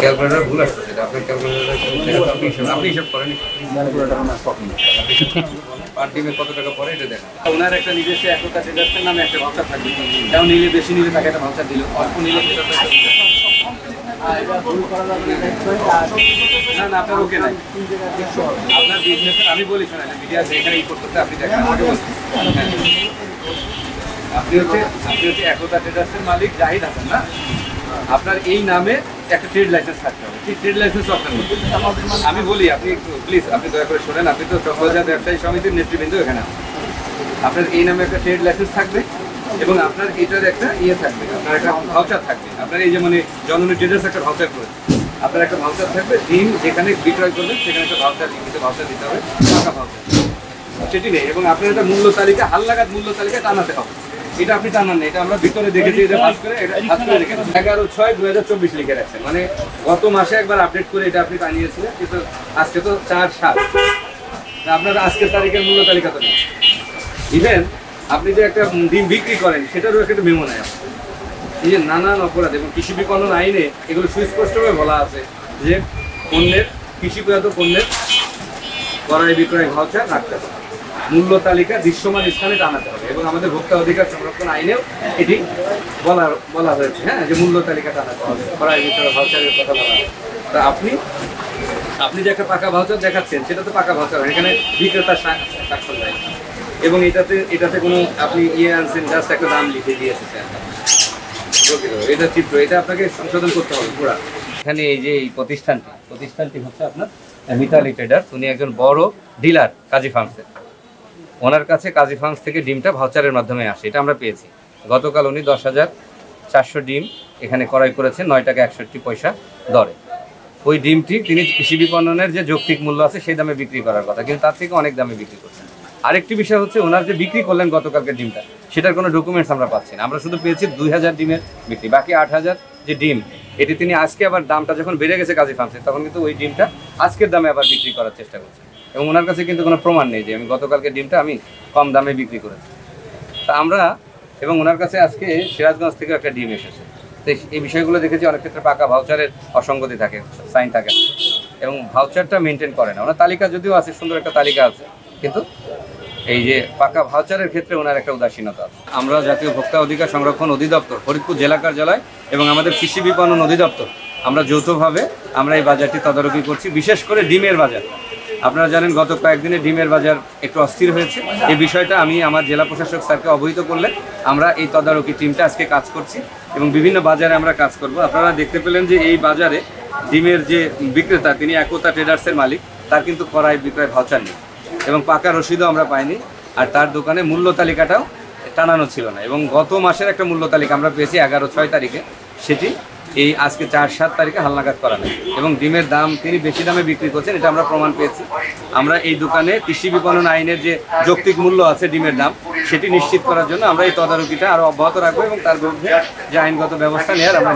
Calculator ভুল আসছে, সেটা আপনার ক্যালকুলেটর আপনি হিসাব করেন পার ডিমে কত টাকা পড়ে এটা দেখেন। ওনার একটা নিজস্ব একতা ট্রেডার্সের নামে একটা ভাউচার থাকবে, তেমন নিলে বেশি নিলে তাকে একটা ভাউচার দিল, অল্প নিলে না না আপনার ওকে নাই, আপনার বিজনেসের আমি বলি শোনেন মিডিয়া এখানে ই করতেছে, আপনি দেখেন আপনি হচ্ছে একতা ট্রেডার্সের মালিক জাহিদ হাসান না, আপনার এই নামে একটা ট্রেড লাইসেন্স থাকতে হবে, সেই ট্রেড লাইসেন্স আপনার মধ্যে আমি বলি আপনি প্লিজ আপনি দয়া করে শোনেন, আপনি তো চকবাজার ব্যবসায়ী সমিতির নেতৃবৃন্দ এখানে, আপনার এই নামে একটা ট্রেড লাইসেন্স থাকবে এবং আপনার এটার একটা ইয়ে থাকবে, আপনার একটা ভাউচার থাকবে, আপনার এই যে মানে জননী ট্রেডার্স একটা ভাউচার করে আপনার একটা ভাউচার থাকবে, ডিম যেখানে বিক্রয় করবেন সেখানে একটা ভাউচার লিখিত ভাউচার দিতে হবে, টাকা ভাউচার সেটি নেই, এবং আপনার একটা মূল্য তালিকা হালনাগাদ মূল্য তালিকা টানাতে হবে, এটা আপনি টানান না, এটা আমরা ভিতরে দেখেছি, এটা ভাঁজ করে রেখেছি 11/6/2024 লিখে রাখছেন, মানে গত মাসে একবার আপডেট করে এটা আপনি বানিয়েছিলেন, কিন্তু আজকে তো 4/7 আপনার আজকের তারিখের মূল্য তালিকা তো নেই, ইভেন আপনি যে একটা ডিম বিক্রি করেন সেটারও একটা মেমো নেয়, এই যে নানান অপরাধ এবং কৃষি বিপণন আইনে এগুলো সুস্পষ্টভাবে বলা আছে যে পণ্যের কৃষিজাত পণ্যের ক্রয় বিক্রয় ভাউচার রাখতে হবে, মূল্য তালিকা দৃশ্যমান স্থানে টানাতে হবে, এবং আমাদের ভোক্তা অধিকার সংরক্ষণ আইনেও এটি বলা হয়েছে, হ্যাঁ, যে মূল্য তালিকা টানাতে হবে, ক্রয় বিক্রয় ভাউচারের কথা বলা হয়। তা আপনি যে একটা পাকা ভাউচার দেখাচ্ছেন সেটা তো পাকা ভাউচার, এখানে বিক্রেতার স্বাক্ষর নাই, এবং এটাতে কোনো আপনি ইয়ে আনছেন, জাস্ট একটা দাম লিখে দিয়েছেন, এটা চিত্র, এটা আপনাকে সংশোধন করতে হবে পুরা। এখানে এই যে এই প্রতিষ্ঠানটি হচ্ছে আপনার মিতালি ট্রেডার্স, উনি একজন বড় ডিলার কাজী ফার্মসের, ওনার কাছে কাজী ফার্মস থেকে ডিমটা ভাউচারের মাধ্যমে আসে, এটা আমরা পেয়েছি। গতকাল উনি 10,400 ডিম এখানে ক্রয় করেছেন 9 টাকা 61 পয়সা দরে। ওই ডিমটি তিনি কৃষি বিপণনের যে যৌক্তিক মূল্য আছে সেই দামে বিক্রি করার কথা, কিন্তু তার থেকে অনেক দামে বিক্রি করছেন। আরেকটি বিষয় হচ্ছে ওনার যে বিক্রি করলেন গতকালকে ডিমটা, সেটার কোনো ডকুমেন্টস আমরা পাচ্ছি না, আমরা শুধু পেয়েছি 2000 ডিমের বিক্রি, বাকি 8000 যে ডিম এটি তিনি আজকে আবার দামটা যখন বেড়ে গেছে কাজী ফার্মসে তখন কিন্তু ওই ডিমটা আজকের দামে আবার বিক্রি করার চেষ্টা করছে, এবং ওনার কাছে কিন্তু কোনো প্রমাণ নেই যে আমি গতকালকে ডিমটা আমি কম দামে বিক্রি করেছি। তা আমরা এবং ওনার কাছে আজকে সিরাজগঞ্জ থেকে একটা ডিম এসেছে, তো এই বিষয়গুলো দেখেছি অনেক ক্ষেত্রে পাকা ভাউচারের অসঙ্গতি থাকে, সাইন থাকে এবং ভাউচারটা মেনটেন করে না, ওনার তালিকা যদিও আছে, সুন্দর একটা তালিকা আছে, কিন্তু এই যে পাকা ভাউচারের ক্ষেত্রে ওনার একটা উদাসীনতা আছে। আমরা জাতীয় ভোক্তা অধিকার সংরক্ষণ অধিদপ্তর ফরিদপুর জেলা কার্যালয় এবং আমাদের কৃষি বিপণন অধিদপ্তর আমরা যৌথভাবে আমরা এই বাজারটি তদারকি করছি, বিশেষ করে ডিমের বাজার। আপনারা জানেন গত কয়েকদিনে ডিমের বাজার একটু অস্থির হয়েছে, এই বিষয়টা আমি আমার জেলা প্রশাসক স্যারকে অবহিত করলে আমরা এই তদারকি টিমটা আজকে কাজ করছি এবং বিভিন্ন বাজারে আমরা কাজ করব। আপনারা দেখতে পেলেন যে এই বাজারে ডিমের যে বিক্রেতা তিনি একতা ট্রেডার্সের মালিক, তার কিন্তু ক্রয় বিক্রয় ভাউচার নেই এবং পাকা রসিদও আমরা পাইনি, আর তার দোকানে মূল্য তালিকাটাও টানানো ছিল না, এবং গত মাসের একটা মূল্য তালিকা আমরা পেয়েছি 11/6 তারিখে, সেটি এই আজকে 4/7 তারিখে হালনাগাদ করা নেই, এবং ডিমের দাম তিনি বেশি দামে বিক্রি করছেন, এটা আমরা প্রমাণ পেয়েছি। আমরা এই দোকানে কৃষি বিপণন আইনের যে যৌক্তিক মূল্য আছে ডিমের দাম সেটি নিশ্চিত করার জন্য আমরা এই তদারকিটা আরও অব্যাহত রাখবো এবং তার বিরুদ্ধে যে আইনগত ব্যবস্থা নেওয়ার আমরা